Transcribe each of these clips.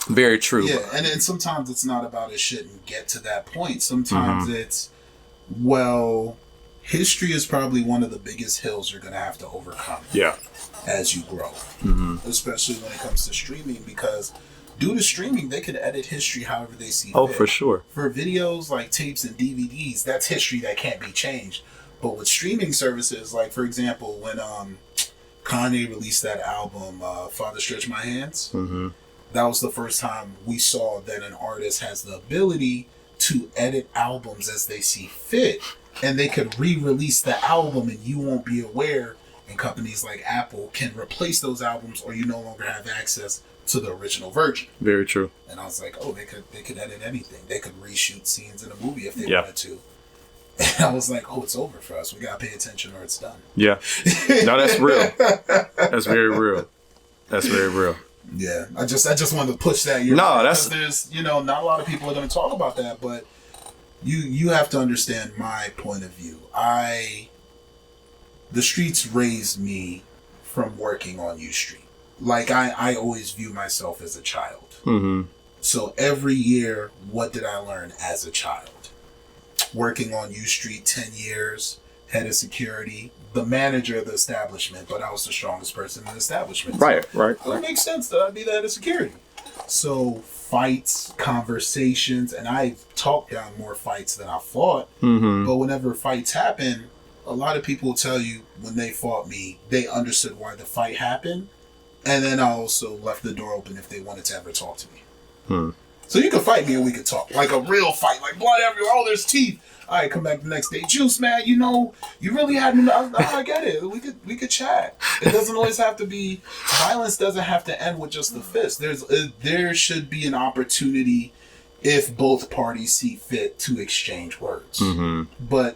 Very true. Yeah, and then sometimes it's not about it shouldn't get to that point. Sometimes it's, well, history is probably one of the biggest hills you're going to have to overcome. Yeah. As you grow. Especially when it comes to streaming, because due to streaming, they could edit history however they see fit. Oh, for sure. For videos like tapes and DVDs, that's history that can't be changed. But with streaming services, like for example, when Kanye released that album, Father Stretch My Hands, that was the first time we saw that an artist has the ability to edit albums as they see fit, and they could re-release the album and you won't be aware, and companies like Apple can replace those albums, or you no longer have access to the original version. Very true. And I was like, oh, they could edit anything. They could reshoot scenes in a movie if they wanted to. And I was like, oh, it's over for us. We gotta pay attention or it's done. Yeah. No, that's real. That's very real. That's very real. Yeah. I just wanted to push that. Because there's, not a lot of people are gonna talk about that, but you have to understand my point of view. The streets raised me from working on U Street. Like, I always view myself as a child. So every year, what did I learn as a child? Working on U Street 10 years, head of security, the manager of the establishment, but I was the strongest person in the establishment. Right. So it makes sense that I'd be the head of security. So fights, conversations, and I've talked down more fights than I fought. But whenever fights happen, a lot of people tell you when they fought me, they understood why the fight happened. And then I also left the door open if they wanted to ever talk to me. So you could fight me and we could talk. Like a real fight, like blood everywhere. Oh, there's teeth. All right, come back the next day. Juice, man, you really had me. I get it. We could chat. It doesn't always have to be, violence doesn't have to end with just the fist. There should be an opportunity if both parties see fit to exchange words. But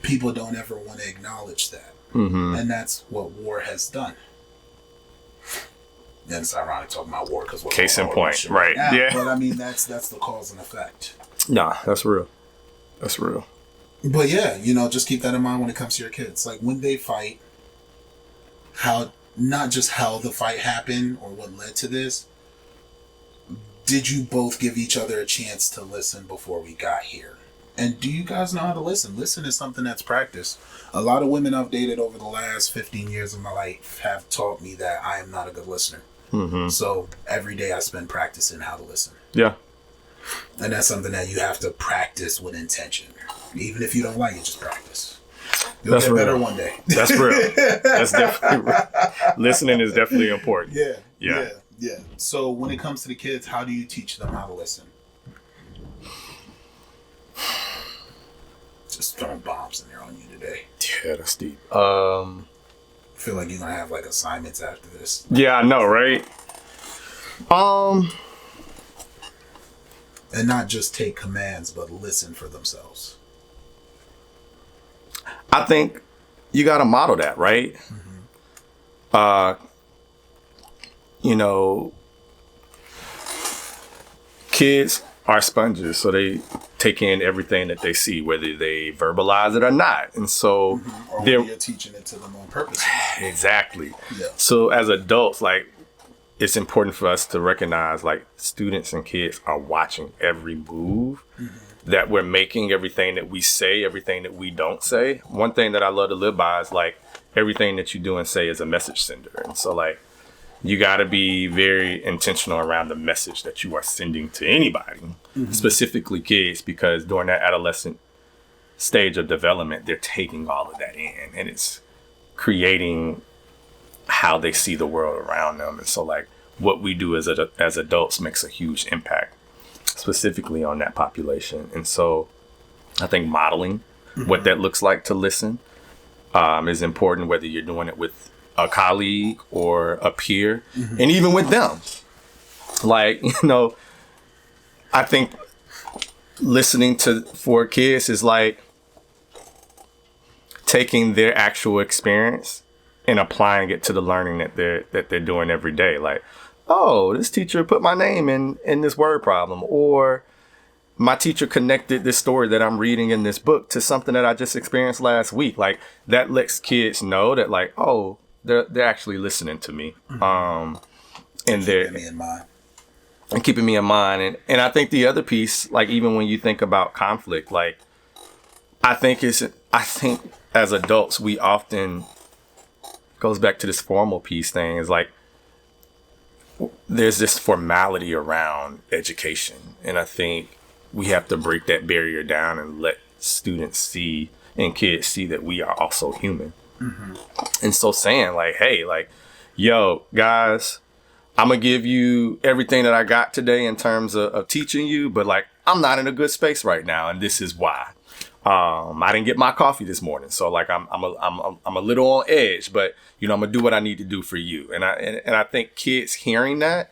people don't ever want to acknowledge that. And that's what war has done. And it's ironic talking about war because case in point, right? Yeah, but I mean that's the cause and effect. Nah, that's real. That's real. But yeah, just keep that in mind when it comes to your kids. Like when they fight, not just how the fight happened or what led to this. Did you both give each other a chance to listen before we got here? And do you guys know how to listen? Listen is something that's practiced. A lot of women I've dated over the last 15 years of my life have taught me that I am not a good listener. So every day I spend practicing how to listen. Yeah. And that's something that you have to practice with intention. Even if you don't like it, just practice. You'll get better one day. That's real. That's definitely real. Listening is definitely important. Yeah. So when it comes to the kids, how do you teach them how to listen? Just throwing bombs in there on you today. Yeah, that's deep. I feel like you're gonna have like assignments after this. Yeah, I know, right? And not just take commands, but listen for themselves. I think you gotta model that, right? Kids are sponges, so they take in everything that they see, whether they verbalize it or not. And so or you're teaching it to them on purpose. Exactly. Yeah. So as adults, like, it's important for us to recognize, like, students and kids are watching every move that we're making, everything that we say, everything that we don't say. One thing that I love to live by is, like, everything that you do and say is a message sender. And so, like, you got to be very intentional around the message that you are sending to anybody, specifically kids, because during that adolescent stage of development, they're taking all of that in, and it's creating how they see the world around them. And so, like, what we do as adults makes a huge impact, specifically on that population. And so I think modeling what that looks like to listen is important, whether you're doing it with a colleague or a peer, and even with them. Like, I think listening for kids is like taking their actual experience and applying it to the learning that they're doing every day. Like, oh, this teacher put my name in this word problem, or my teacher connected this story that I'm reading in this book to something that I just experienced last week. Like, that lets kids know that, like, oh, they're actually listening to me. And they're me in mind. and keeping me in mind. And I think the other piece, like even when you think about conflict, like I think as adults, we often goes back to this formal piece thing is like, there's this formality around education. And I think we have to break that barrier down and let students see and kids see that we are also human. Mm-hmm. And so saying like, hey, like, yo, guys, I'm going to give you everything that I got today in terms of teaching you, but like, I'm not in a good space right now. And this is why. I didn't get my coffee this morning. So like, I'm a little on edge, but you know, I'm gonna do what I need to do for you. And I think kids hearing that,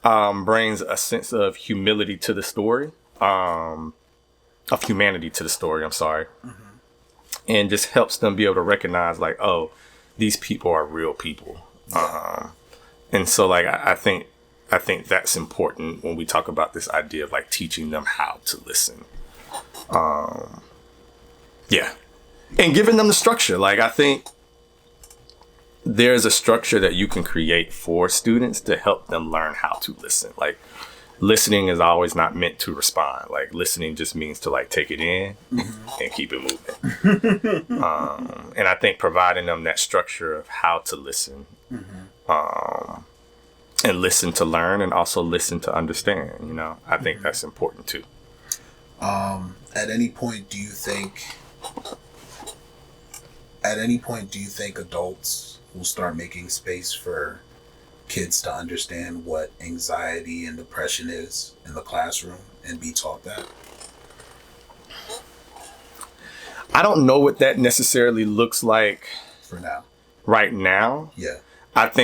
brings a sense of humility to the story, of humanity to the story. I'm sorry. And just helps them be able to recognize like, oh, these people are real people. And so like, I think that's important when we talk about this idea of like teaching them how to listen. Yeah. And giving them the structure. Like, I think there's a structure that you can create for students to help them learn how to listen. Like, listening is always not meant to respond. Like, listening just means to like take it in and keep it moving. And I think providing them that structure of how to listen, and listen to learn and also listen to understand, you know, I think that's important too. At any point, do you think adults will start making space for kids to understand what anxiety and depression is in the classroom and be taught that? I don't know what that necessarily looks like For now. right now. Yeah. I think